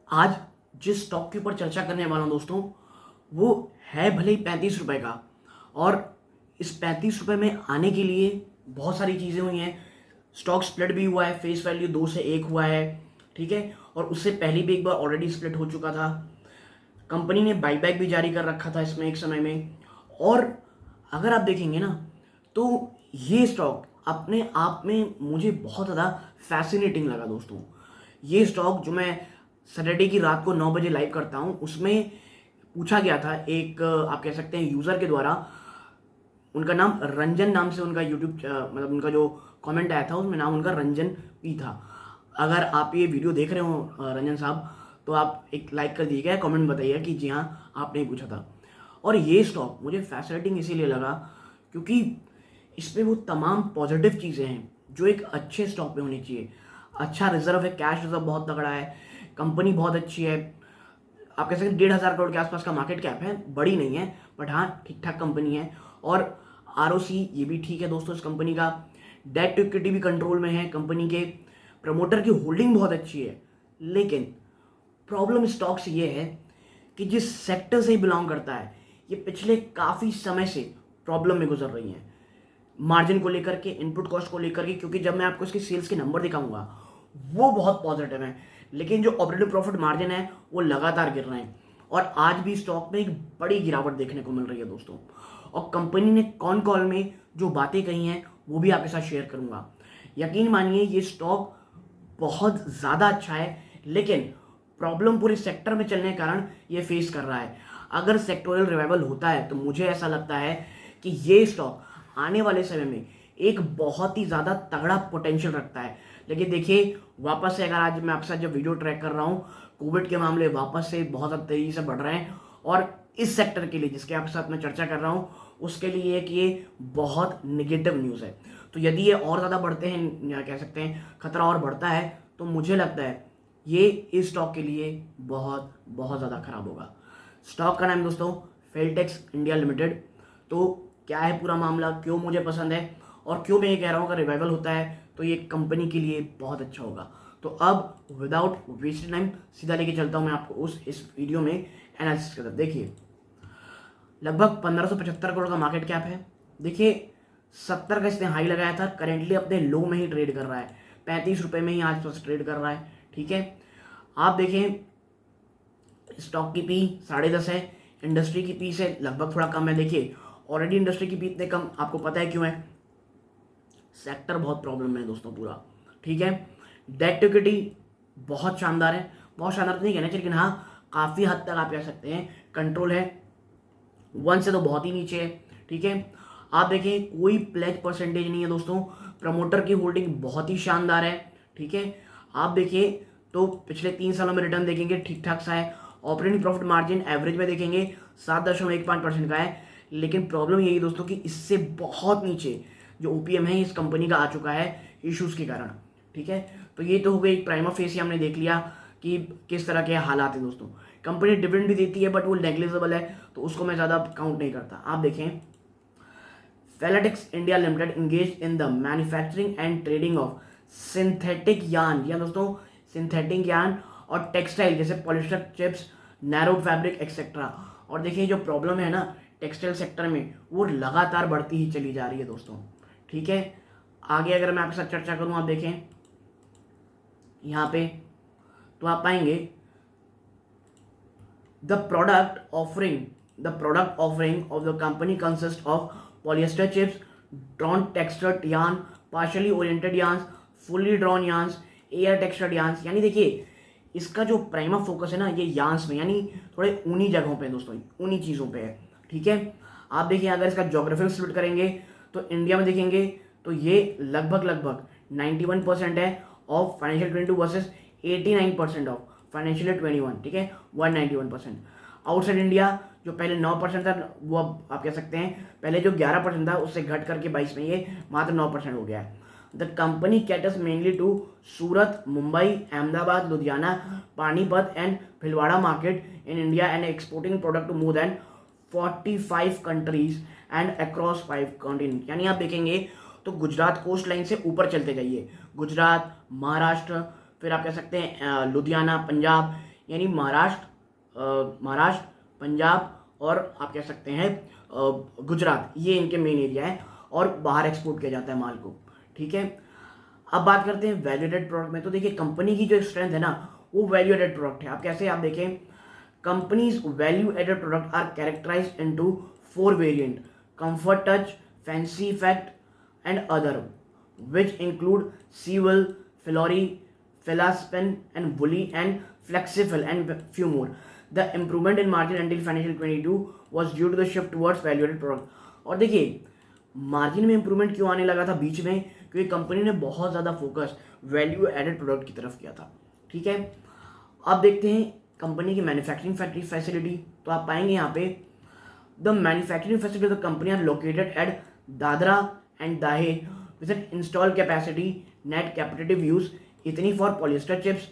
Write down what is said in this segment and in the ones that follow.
आज जिस स्टॉक के ऊपर चर्चा करने वाला हूं दोस्तों, वो है भले ही 35 रुपए का। और इस 35 रुपए में आने के लिए बहुत सारी चीज़ें हुई हैं। स्टॉक स्प्लिट भी हुआ है, फेस वैल्यू 2 से 1 हुआ है, ठीक है। और उससे पहले भी एक बार ऑलरेडी स्प्लिट हो चुका था। कंपनी ने बाईबैक भी जारी कर रखा था इसमें एक समय में। और अगर आप देखेंगे ना, तो ये स्टॉक अपने आप में मुझे बहुत ज़्यादा फैसिनेटिंग लगा दोस्तों। ये स्टॉक जो मैं सैटरडे की रात को 9 बजे लाइव करता हूँ, उसमें पूछा गया था एक आप कह सकते हैं यूज़र के द्वारा। उनका नाम रंजन नाम से उनका यूट्यूब मतलब उनका जो कमेंट आया था उसमें नाम उनका रंजन पी था। अगर आप ये वीडियो देख रहे हो रंजन साहब, तो आप एक लाइक कर दीजिएगा, कमेंट बताइए कि जी हाँ आपने ही पूछा था। और ये स्टॉक मुझे फैसिनेटिंग इसीलिए लगा क्योंकि इसमें वो तमाम पॉजिटिव चीज़ें हैं जो एक अच्छे स्टॉक पे होनी चाहिए। अच्छा रिजर्व है, कैश रिजर्व बहुत तगड़ा है, कंपनी बहुत अच्छी है। आप कह सकते हैं 1,500 करोड़ के आसपास का मार्केट कैप है, बड़ी नहीं है बट हाँ ठीक ठाक कंपनी है। और आरओसी ये भी ठीक है दोस्तों इस कंपनी का। डेट टू इक्विटी भी कंट्रोल में है कंपनी के। प्रमोटर की होल्डिंग बहुत अच्छी है। लेकिन प्रॉब्लम स्टॉक से ये है कि जिस सेक्टर से ही बिलोंग करता है, ये पिछले काफ़ी समय से प्रॉब्लम में गुजर रही हैं। मार्जिन को लेकर के, इनपुट कॉस्ट को लेकर के, क्योंकि जब मैं आपको इसके सेल्स के नंबर दिखाऊंगा वो बहुत पॉजिटिव है, लेकिन जो ऑपरेटिव प्रॉफिट मार्जिन है वो लगातार गिर रहे हैं। और आज भी स्टॉक में एक बड़ी गिरावट देखने को मिल रही है दोस्तों। और कंपनी ने कॉन कॉल में जो बातें कही हैं वो भी आपके साथ शेयर करूंगा। यकीन मानिए ये स्टॉक बहुत ज़्यादा अच्छा है, लेकिन प्रॉब्लम पूरे सेक्टर में चलने के कारण ये फेस कर रहा है। अगर सेक्टोरल रिवाइवल होता है तो मुझे ऐसा लगता है कि ये स्टॉक आने वाले समय में एक बहुत ही ज़्यादा तगड़ा पोटेंशियल रखता है। लेकिन देखिए वापस से, अगर आज मैं आपके साथ जब वीडियो ट्रैक कर रहा हूँ, कोविड के मामले वापस से बहुत ज़्यादा तेज़ी से बढ़ रहे हैं। और इस सेक्टर के लिए जिसके आपके साथ मैं चर्चा कर रहा हूँ, उसके लिए कि ये बहुत निगेटिव न्यूज़ है। तो यदि ये और ज़्यादा बढ़ते हैं, या कह सकते हैं खतरा और बढ़ता है, तो मुझे लगता है ये इस स्टॉक के लिए बहुत बहुत ज़्यादा खराब होगा। स्टॉक का नाम दोस्तों फेल्टेक्स इंडिया लिमिटेड। तो क्या है पूरा मामला, क्यों मुझे पसंद है और क्यों मैं ये कह रहा हूँ अगर रिवाइवल होता है तो ये कंपनी के लिए बहुत अच्छा होगा। तो अब विदाउट वेस्टिंग टाइम सीधा लेके चलता हूँ मैं आपको इस वीडियो में एनालिसिस की तरफ। देखिए लगभग 1575 करोड़ का मार्केट कैप है। देखिए 70 का इसने हाई लगाया था, करेंटली अपने लो में ही ट्रेड कर रहा है, 35 रुपये में ही आज तो ट्रेड कर रहा है, ठीक है। आप देखें स्टॉक की पी 10.5 है, इंडस्ट्री की पी से लगभग थोड़ा कम है। देखिए ऑलरेडी इंडस्ट्री की पी इतने कम, आपको पता है क्यों है? सेक्टर बहुत प्रॉब्लम में है दोस्तों पूरा, ठीक है। डेट टू इक्विटी बहुत शानदार है, बहुत शानदार तो नहीं कहना चाहिए, लेकिन हाँ काफ़ी हद तक आप कह सकते हैं कंट्रोल है। 1 से तो बहुत ही नीचे है, ठीक है। आप देखें कोई प्लेज परसेंटेज नहीं है दोस्तों। प्रमोटर की होल्डिंग बहुत ही शानदार है, ठीक है। आप देखिए तो पिछले 3 सालों में रिटर्न देखेंगे ठीक ठाक सा है। ऑपरेटिंग प्रॉफिट मार्जिन एवरेज में देखेंगे 7.15% का है। लेकिन प्रॉब्लम यही दोस्तों कि इससे बहुत नीचे जो ओपीएम है इस कंपनी का आ चुका है इश्यूज़ के कारण, ठीक है। तो ये तो हो गई एक प्राइमा फेसी, हमने देख लिया कि किस तरह के हालात हैं दोस्तों। कंपनी डिविडेंड भी देती है बट वो नेग्लिजिबल है, तो उसको मैं ज़्यादा काउंट नहीं करता। आप देखें Filatex India Limited engage in the manufacturing and trading of synthetic yarn, या दोस्तों सिंथेटिक यार्न और टेक्सटाइल जैसे polyester chips, narrow fabric etcetera. और देखिए जो प्रॉब्लम है ना टेक्सटाइल सेक्टर में, वो लगातार बढ़ती ही चली जा रही है दोस्तों, ठीक है। आगे अगर मैं आपके साथ चर्चा करूं, आप देखें यहाँ पे तो आप पाएंगे the product offering of the company consist of polyester chips, drawn textured yarn, partially oriented yarns, fully drawn yarns, air textured yarns. यानी देखिए इसका जो प्राइमा फोकस है ना ये यार्न्स में, यानी थोड़े ऊनी जगहों पे दोस्तों, ऊनी चीज़ों पे है, ठीक है। आप देखिए अगर इसका जोग्राफिकल स्प्लिट करेंगे तो इंडिया में देखेंगे तो ये लगभग 91% है of financial 22 versus 89% of financial 21, ठीक है, 191%। आउटसाइड इंडिया जो पहले 9% था, वो अब आप कह सकते हैं पहले जो 11% था उससे घट करके 22 में ये मात्र 9% हो गया है। The company caters mainly to Surat, Mumbai, Ahmedabad, Ludhiana, Panipat and Bhilwara market in India and exporting product to more than 45 countries and across 5 continent. यानी आप देखेंगे तो गुजरात कोस्ट लाइन से ऊपर चलते जाइए, गुजरात, महाराष्ट्र, फिर आप कह सकते हैं लुधियाना, पंजाब, महाराष्ट्र, पंजाब और आप कह सकते हैं गुजरात, ये इनके मेन एरिया है और बाहर एक्सपोर्ट किया जाता है माल को। ठीक है, अब बात करते हैं वैल्यू एडेड प्रोडक्ट में। तो देखिए कंपनी की जो स्ट्रेंथ है ना वो वैल्यू एडेड प्रोडक्ट है। आप कैसे, आप देखें, companies value added product are characterized into 4 variant: comfort touch, fancy effect and other, which include Sewell, Filori, Filaspin and Woolly and Flexifill and few more. The improvement in margin until financial 22 was due to the shift towards value-added product. और देखिए margin में improvement क्यों आने लगा था बीच में, क्योंकि company ने बहुत ज़्यादा फोकस वैल्यू एडेड प्रोडक्ट की तरफ किया था। ठीक है, अब देखते हैं कंपनी की मैन्युफैक्चरिंग फैक्ट्री फैसिलिटी। तो आप पाएंगे यहाँ पे the manufacturing facility of the company are located at Dadra and Dahej with an installed capacity net capitative use इतनी फॉर पॉलिएस्टर चिप्स।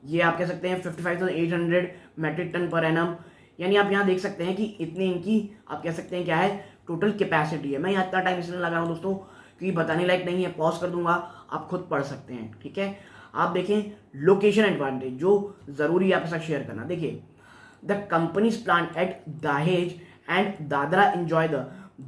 ये आप कह सकते हैं 55,800 मेट्रिक टन पर एनम। यानी आप यहाँ देख सकते हैं कि इतनी इनकी आप कह सकते हैं क्या है टोटल कैपेसिटी है। मैं यहाँ इतना टाइम इसलिए लगा रहा हूँ दोस्तों क्योंकि बताने लायक नहीं है, पॉज कर दूंगा, आप खुद पढ़ सकते हैं। ठीक है, आप देखें लोकेशन एडवांटेज जो ज़रूरी है आपके साथ शेयर करना। देखिए the company's plant at Dahej and Dadra enjoy the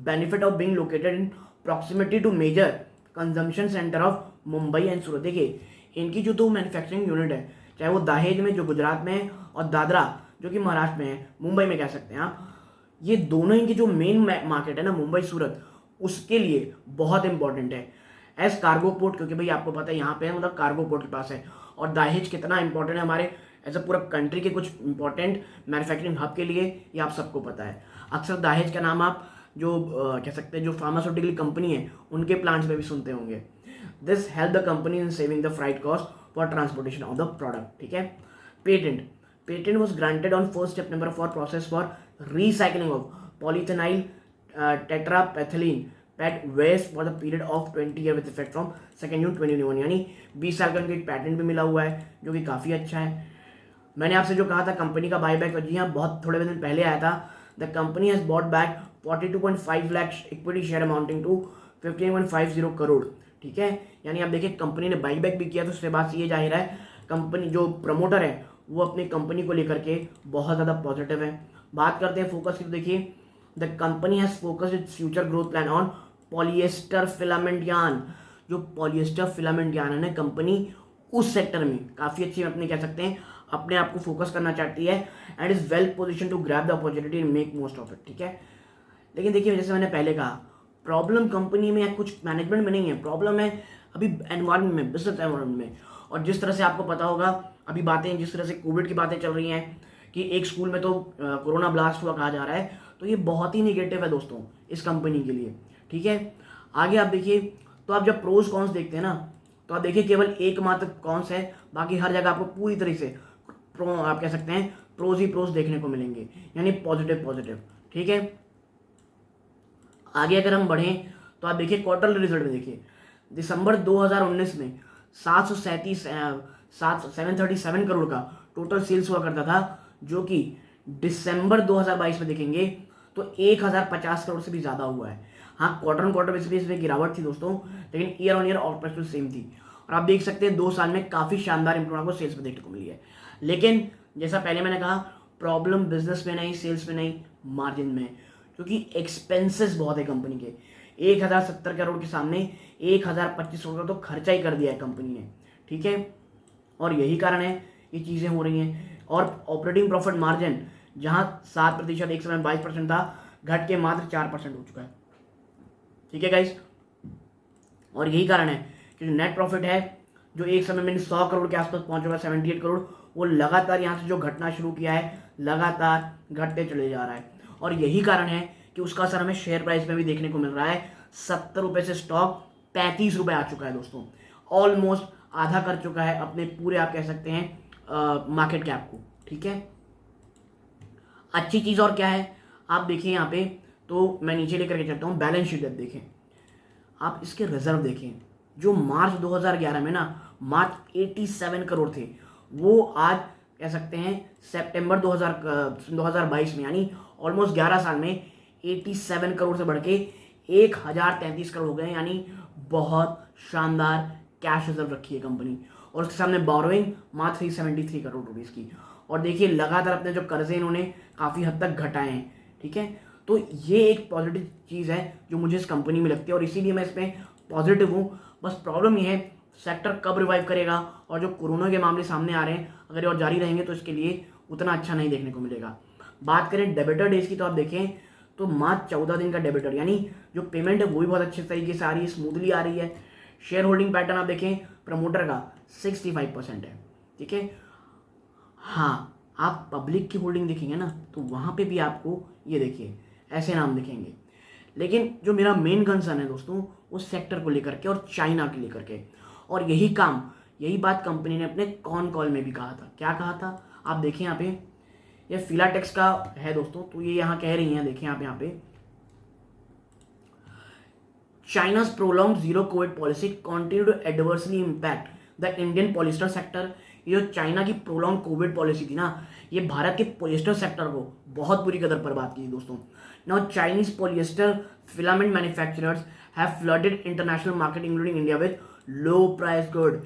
benefit of being located in proximity to major consumption centre of Mumbai and Surat. देखिए इनकी जो दो मैन्युफैक्चरिंग यूनिट है, चाहे वो दाहेज में जो गुजरात में है और दादरा जो कि महाराष्ट्र में है, मुंबई में कह सकते हैं आप, ये दोनों इनकी जो मेन मार्केट है ना मुंबई सूरत, उसके लिए बहुत इंपॉर्टेंट है एज कार्गो पोर्ट। क्योंकि भाई आपको पता है यहाँ पे मतलब कार्गो पोर्ट के पास है। और दाहेज कितना इंपॉर्टेंट है हमारे एज अ पूरा कंट्री के कुछ इंपॉर्टेंट मैन्युफैक्चरिंग हब के लिए, ये आप सबको पता है। अक्सर दाहेज का नाम आप जो कह सकते हैं जो फार्मास्यूटिकल कंपनी है उनके प्लांट्स में भी सुनते होंगे। This help the company in saving the freight cost for transportation of the product. ठीक है, patent was granted on first step number 4 process for recycling of polyethylene terephthalate PET waste for the period of 20 year with effect from 2 June 2021। यानी 20 साल का उनको एक patent भी मिला हुआ है जो कि काफ़ी अच्छा है। मैंने आपसे जो कहा था कंपनी का बाईबैक, जी हाँ बहुत थोड़े दिन पहले आया था। The company has bought back 42.5 lakh equity share amounting to 15.50 crore. ठीक है, यानी आप देखिए कंपनी ने बाईबैक भी किया, तो उससे बात ये जाहिर है कंपनी जो प्रमोटर है वो अपनी कंपनी को लेकर के बहुत ज़्यादा पॉजिटिव है। बात करते हैं फोकस की, तो देखिए the company has focused its future growth plan on polyester filament yarn. जो पॉलिएस्टर फिलामेंट यार्न है ना, कंपनी उस सेक्टर में काफ़ी अच्छी अपने कह सकते हैं अपने आप को फोकस करना चाहती है and is well position to grab the opportunity and make most of it. ठीक है, लेकिन देखिए जैसे मैंने पहले कहा प्रॉब्लम कंपनी में या कुछ मैनेजमेंट में नहीं है, प्रॉब्लम है अभी एनवायरमेंट में, बिजनेस एनवायरमेंट में। और जिस तरह से आपको पता होगा अभी बातें, जिस तरह से कोविड की बातें चल रही हैं कि एक स्कूल में तो कोरोना ब्लास्ट हुआ कहा जा रहा है, तो ये बहुत ही निगेटिव है दोस्तों इस कंपनी के लिए। ठीक है, आगे आप देखिए, तो आप जब प्रोज कॉन्स देखते हैं ना, तो आप देखिए केवल एकमात्र कॉन्स है, बाकी हर जगह आपको पूरी तरह से आप कह सकते हैं प्रोज ही प्रोज देखने को मिलेंगे, यानी पॉजिटिव। ठीक है, आगे अगर हम बढ़ें तो आप देखिए क्वार्टरली रिजल्ट में देखिए दिसंबर 2019 में 737 करोड़ का टोटल सेल्स हुआ करता था, जो कि दिसंबर 2022 में देखेंगे तो 1050 करोड़ से भी ज़्यादा हुआ है। हाँ, क्वार्टर ऑन क्वार्टर बेसिस इसमें गिरावट थी दोस्तों, लेकिन year on year operational same थी। और आप देख सकते हैं 2 साल में काफ़ी शानदार इंप्रूवमेंट आपको सेल्स में देखने को मिली है। लेकिन जैसा पहले मैंने कहा प्रॉब्लम बिजनेस में नहीं, सेल्स में नहीं, मार्जिन में, क्योंकि एक्सपेंसेस बहुत है कंपनी के। 1070 करोड़ के सामने 1025 करोड़ का तो खर्चा ही कर दिया है कंपनी ने। ठीक है, और यही कारण है ये चीज़ें हो रही हैं। और ऑपरेटिंग प्रॉफिट मार्जिन जहां 7% एक समय 22% था, घट के मात्र 4% हो चुका है। ठीक है गाइस, और यही कारण है कि जो नेट प्रॉफिट है जो एक समय में 100 करोड़ के आसपास पहुंच चुका है, 78 करोड़, वो लगातार यहाँ से जो घटना शुरू किया है लगातार घटते चले जा रहा है। और यही कारण है कि उसका असर हमें शेयर प्राइस में भी देखने को मिल रहा है। 70 रुपये से स्टॉक 35 रुपये आ चुका है दोस्तों, ऑलमोस्ट आधा कर चुका है अपने पूरे आप कह सकते हैं मार्केट कैप को। ठीक है, अच्छी चीज़ और क्या है आप देखिए यहाँ पे, तो मैं नीचे लेकर के चलता हूँ, बैलेंस शीट देखें आप, इसके रिजर्व देखें जो मार्च 2011 में ना मार्च 87 करोड़ थे, वो आज कह सकते हैं सितंबर 2022 में यानी ऑलमोस्ट 11 साल में 87 करोड़ से बढ़ के 1033 करोड़ हो गए। यानी बहुत शानदार कैश रिजर्व रखी है कंपनी। और उसके सामने बोरोइंग मात्र 373 करोड़ रुपीज़ की। और देखिए लगातार अपने जो कर्जे इन्होंने काफ़ी हद तक घटाए हैं, ठीक है। तो ये एक पॉजिटिव चीज़ है जो मुझे इस कंपनी में लगती है और इसीलिए मैं इसमें पॉजिटिव हूँ। बस प्रॉब्लम ये है सेक्टर कब रिवाइव करेगा, और जो कोरोना के मामले सामने आ रहे हैं अगर ये और जारी रहेंगे तो इसके लिए उतना अच्छा नहीं देखने को मिलेगा। बात करें डेबिटर डेज की तो आप देखें तो मात्र 14 दिन का डेबिटर, यानी जो पेमेंट है वो भी बहुत अच्छे तरीके से आ रही है, स्मूथली आ रही है। शेयर होल्डिंग पैटर्न आप देखें प्रमोटर का 65% है, ठीक है। हाँ, आप पब्लिक की होल्डिंग देखेंगे ना तो वहाँ पे भी आपको ये देखिए ऐसे नाम दिखेंगे। लेकिन जो मेरा मेन कंसर्न है दोस्तों उस सेक्टर को लेकर के और चाइना के लेकर के, और यही बात कंपनी ने अपने कॉन कॉल में भी कहा था। क्या कहा था आप देखें यहाँ पे, ये फिलाटेक्स का है दोस्तों, तो ये यहाँ कह रही हैं, देखें आप यहाँ पे, चाइना's prolonged zero COVID policy continue to adversely impact the Indian polyester sector। ये जो चाइना की प्रोलॉन्ग कोविड पॉलिसी थी ना, ये भारत के पॉलिएस्टर सेक्टर को बहुत बुरी कदर बर्बाद की थी दोस्तों। Now Chinese polyester filament manufacturers have flooded international market including India with low price good.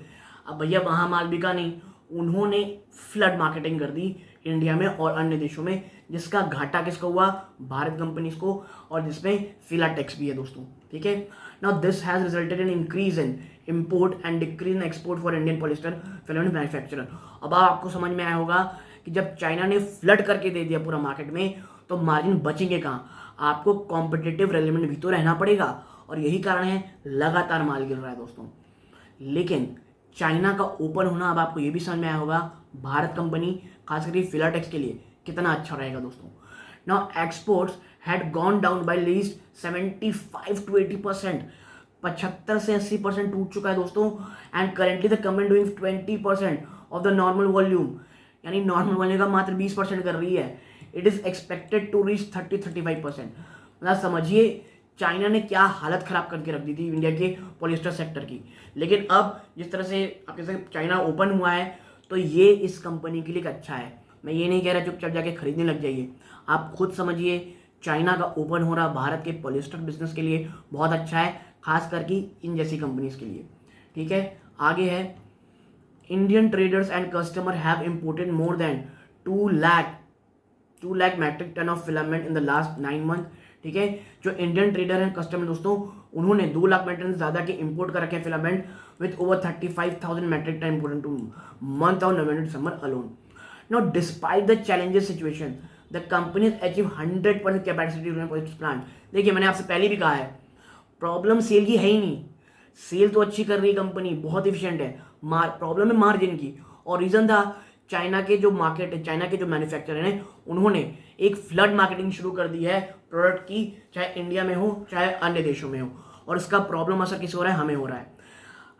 अब भैया वहाँ माल बिका नहीं, उन्होंने फ्लड मार्केटिंग कर दी इंडिया में और अन्य देशों में, जिसका घाटा किसको हुआ, भारत कंपनीज को, और जिसमें फिलाटेक्स भी है दोस्तों, ठीक है। Now this has resulted in increase in import and decrease in export for Indian polyester filament manufacturer. अब आपको समझ में आया होगा कि जब चाइना ने फ्लड करके दे दिया पूरा मार्केट में तो मार्जिन बचेंगे कहाँ, आपको कॉम्पिटिटिव रेलिमेंट भी तो रहना पड़ेगा, और यही कारण है लगातार माल गिर रहा है दोस्तों। लेकिन चाइना का ओपन होना, अब आपको ये भी समझ में आया होगा भारत कंपनी खास करके फिलाटेक्स के लिए कितना अच्छा रहेगा दोस्तों। Now exports had gone down by least 75 to 80%, 75 से 80% टूट चुका है दोस्तों। And currently the company doing 20% of the normal volume, यानी नॉर्मल वॉल्यूम का मात्र 20% कर रही है। It is expected to reach 30-35%। मतलब समझिए चाइना ने क्या हालत खराब करके रख दी थी इंडिया के पॉलिएस्टर सेक्टर की। लेकिन अब जिस तरह से आपके साथ चाइना ओपन हुआ है तो ये इस कंपनी के लिए अच्छा है। मैं ये नहीं कह रहा चुपचाप जाके खरीदने लग जाइए, आप खुद समझिए चाइना का ओपन हो रहा भारत के पॉलिएस्टर बिजनेस के लिए बहुत अच्छा है, खास करके इन जैसी कंपनीज के लिए, ठीक है। आगे है Indian traders and customer have imported more than 2 lakh metric tonne of filament in the last 9 month, ठीक है। जो इंडियन ट्रेडर एंड कस्टमर दोस्तों उन्होंने 2 लाख मेट्रिक टन ज्यादा के इंपोर्ट कर रखे हैं filament with over 35,000 metric tonne imported to month of November December alone. Now despite the challenges situation the company has achieve 100% capacity plant. देखिए मैंने आपसे पहले भी कहा है प्रॉब्लम सेल की है ही नहीं, सेल तो अच्छी कर रही है कंपनी, बहुत इफिशिएंट है, प्रॉब्लम है मार्जिन की। और रीजन था चाइना के जो मार्केट है, चाइना के जो मैन्युफैक्चरर हैं उन्होंने एक फ्लड मार्केटिंग शुरू कर दी है प्रोडक्ट की, चाहे इंडिया में हो चाहे अन्य देशों में हो, और इसका प्रॉब्लम असर किस हो रहा है, हमें हो रहा है।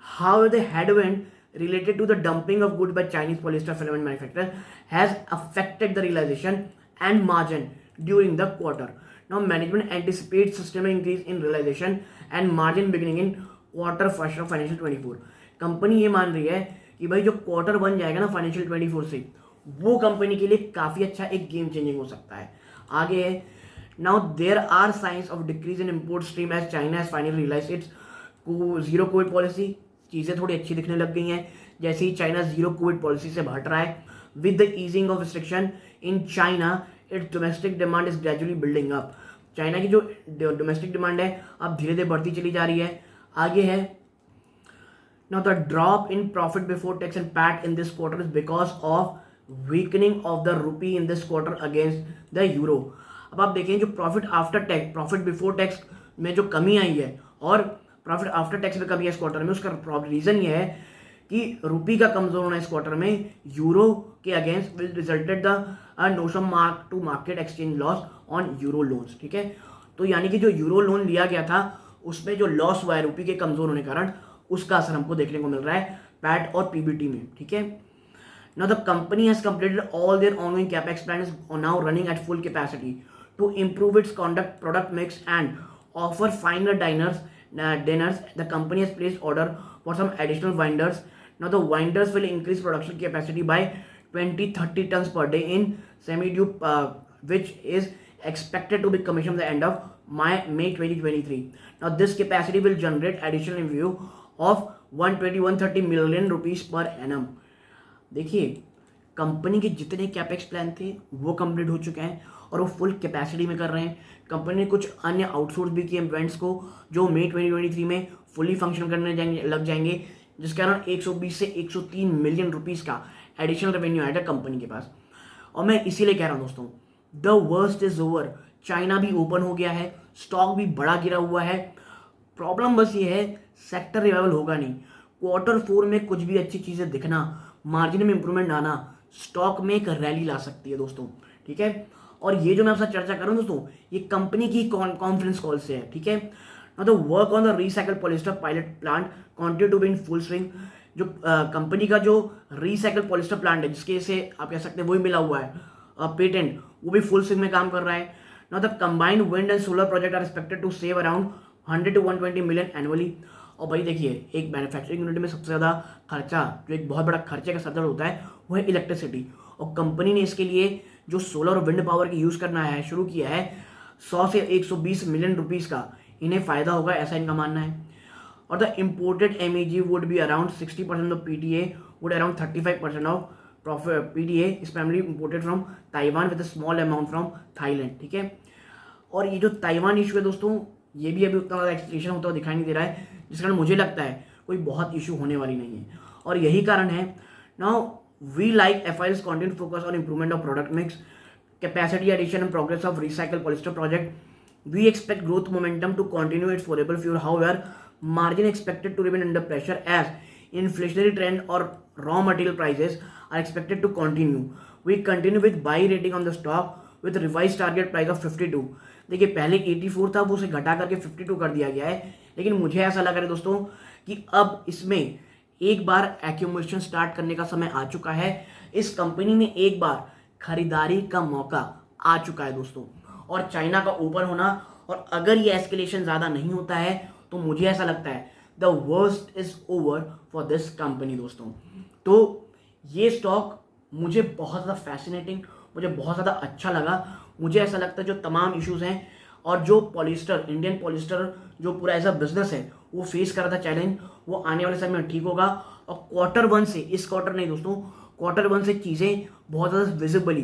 How the headwind related to the dumping of goods by Chinese polyester filament manufacturer has affected the realization and margin during the quarter. Now management anticipates systemic increase in realization and margin beginning in quarter first of financial 24। Company ये मान रही है कि भाई जो quarter बन जाएगा ना फाइनेंशियल 24 से, वो कंपनी के लिए काफ़ी अच्छा एक गेम चेंजिंग हो सकता है। आगे है now there are signs of decrease in import stream as China has finally realized its zero covid policy. चीज़ें थोड़ी अच्छी दिखने लग गई हैं जैसे ही चाइना जीरो कोविड पॉलिसी से हट रहा है। With the easing of restriction in China its domestic demand is gradually building up. China की जो डोमेस्टिक डिमांड है अब धीरे धीरे बढ़ती चली जा रही है। आगे है now the drop in profit before tax and PAT in this quarter is because of weakening of the rupee in this quarter against the euro. अब आप देखें जो profit after tax, profit before tax में जो कमी आई है और profit after tax में कमी है इस क्वार्टर में, उसका रीजन ये है कि रूपी का कमजोर होना इस क्वार्टर में यूरो के against will resulted the notion mark to market exchange loss on euro loans, ठीक है। तो यानी कि जो यूरो लोन लिया गया था उसमें जो लॉस हुआ है रूपी के कमजोर होने के कारण, उसका असर हमको देखने को मिल रहा है पैट और पीबीटी में, ठीक है। Now the company has completed all their ongoing capex plan is now running at full capacity to improve its product mix and offer finer dinners. The company has placed order for some additional winders. Now the winders will increase production capacity by 20-30 tons per day in semi-tube, which is expected to be commissioned at the end of May 2023. Now this capacity will generate additional revenue of 120-130 million rupees per annum. देखिए company के जितने capex plan थे वो complete हो चुके हैं और वो फुल कैपेसिटी में कर रहे हैं। कंपनी ने कुछ अन्य आउटसोर्स भी किए इवेंट्स को जो मई 2023 में फुली फंक्शन करने लग जाएंगे, जिसके कारण 120 से 103 मिलियन रुपीस का एडिशनल रेवेन्यू आएगा कंपनी के पास। और मैं इसीलिए कह रहा हूँ दोस्तों, the worst is over. China भी ओपन हो गया है, स्टॉक भी बड़ा गिरा हुआ है। प्रॉब्लम बस ये है सेक्टर रिवाइवल होगा नहीं। Q4 में कुछ भी अच्छी चीज़ें दिखना, मार्जिन में इंप्रूवमेंट आना स्टॉक में एक रैली ला सकती है दोस्तों, ठीक है। और ये जो मैं आपसे चर्चा कर रहा हूँ दोस्तों, ये कंपनी की कॉन्फ्रेंस कॉल से है, ठीक है। Now the work on the recycle polyester pilot plant continue to be in full swing. जो कंपनी का जो रिसाइकल पॉलिस्टर प्लांट है, जिसके से आप कह सकते हैं वही मिला हुआ है पेटेंट, वो भी फुल स्विंग में काम कर रहा है। Now the combined wind and solar project are expected to save around 100 to 120 million annually. और भाई देखिए, एक मैन्युफैक्चरिंग यूनिट में सबसे ज़्यादा खर्चा, जो एक बहुत बड़ा खर्चे का सदर होता है, वो है इलेक्ट्रिसिटी। और कंपनी ने इसके लिए जो सोलर और विंड पावर की यूज़ करना है शुरू किया है, 100 से 120 मिलियन रुपीज़ का इन्हें फ़ायदा होगा, ऐसा इनका मानना है। और the imported MEG would be around 60% of PTA, would around 35% of profit PTA is primary imported from Taiwan with a small amount from Thailand, ठीक है। और ये जो ताइवान इशू है दोस्तों, ये भी अभी उतना ज़्यादा एक्सप्लेनेशन होता हुआ दिखाई नहीं दे रहा है, जिस कारण मुझे लगता है कोई बहुत इशू होने वाली नहीं है। और यही कारण है, now we like FIL's continued focus on improvement of product mix, capacity addition and progress of recycle polyester project. We expect growth momentum to continue its forever future, however margin expected to remain under pressure as inflationary trend or raw material prices are expected to continue. We continue with buy rating on the stock with revised target price of 52. देखिए, पहले 84 था, वो उसे घटा करके 52 कर दिया गया है, लेकिन मुझे ऐसा लग रहा है दोस्तों कि अब इसमें एक बार एक्यूमुलेशन स्टार्ट करने का समय आ चुका है। इस कंपनी में एक बार खरीदारी का मौका आ चुका है दोस्तों। और चाइना का ओपन होना, और अगर ये एस्केलेशन ज़्यादा नहीं होता है, तो मुझे ऐसा लगता है the worst is over for this company दोस्तों। तो ये स्टॉक मुझे बहुत ज़्यादा फैसिनेटिंग, मुझे बहुत ज़्यादा अच्छा लगा। मुझे ऐसा लगता है जो तमाम इश्यूज़ हैं और जो पॉलिस्टर, इंडियन पॉलिस्टर जो पूरा ऐसा बिजनेस है वो फेस कर रहा था चैलेंज, वो आने वाले समय में ठीक होगा। और Q1 से, इस क्वार्टर नहीं दोस्तों, Q1 से चीज़ें बहुत ज़्यादा विजिबली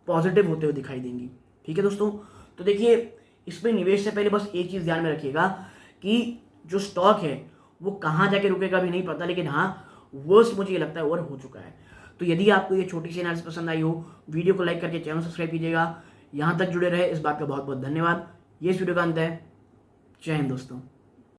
पॉजिटिव होते हुए दिखाई देंगी, ठीक है दोस्तों। तो देखिए, इसमें निवेश से पहले बस एक चीज़ ध्यान में रखिएगा कि जो स्टॉक है वो कहाँ जाके रुकेगा भी नहीं पता, लेकिन हाँ, वर्स्ट मुझे ये लगता है ओवर हो चुका है। तो यदि आपको ये छोटी सी एनालिसिस पसंद आई हो, वीडियो को लाइक करके चैनल सब्सक्राइब कीजिएगा। यहाँ तक जुड़े रहे, इस बात का बहुत बहुत धन्यवाद। ये इस वीडियो का अंत है। जय हिंद दोस्तों।